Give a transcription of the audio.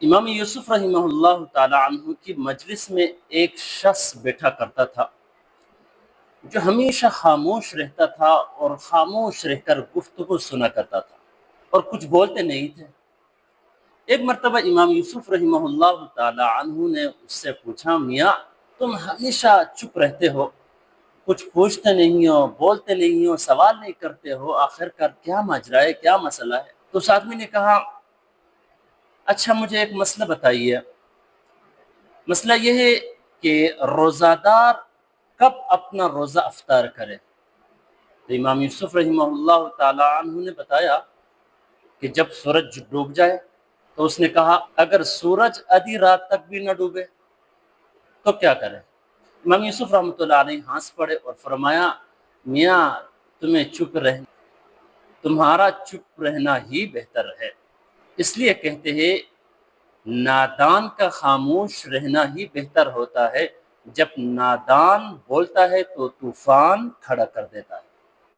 امام یوسف رحمہ اللہ تعالی عنہ کی مجلس میں ایک شخص بیٹھا کرتا تھا جو ہمیشہ خاموش رہتا تھا اور خاموش رہ کر گفتگو سنا کرتا تھا اور کچھ بولتے نہیں تھے۔ ایک مرتبہ امام یوسف رحمہ اللہ تعالی عنہ نے اس سے پوچھا، میاں تم ہمیشہ چپ رہتے ہو، کچھ پوچھتے نہیں ہو، بولتے نہیں ہو، سوال نہیں کرتے ہو، آخر کار کیا ماجرا ہے، کیا مسئلہ ہے؟ تو اس آدمی نے کہا، اچھا مجھے ایک مسئلہ بتائیے۔ مسئلہ یہ ہے کہ روزہ دار کب اپنا روزہ افطار کرے؟ تو امام یوسف رحمہ اللہ تعالی عنہ نے بتایا کہ جب سورج ڈوب جائے۔ تو اس نے کہا، اگر سورج آدھی رات تک بھی نہ ڈوبے تو کیا کرے؟ امام یوسف رحمۃ اللہ علیہ ہنس پڑے اور فرمایا، میاں تمہارا چپ رہنا ہی بہتر ہے۔ اس لیے کہتے ہیں نادان کا خاموش رہنا ہی بہتر ہوتا ہے، جب نادان بولتا ہے تو طوفان کھڑا کر دیتا ہے۔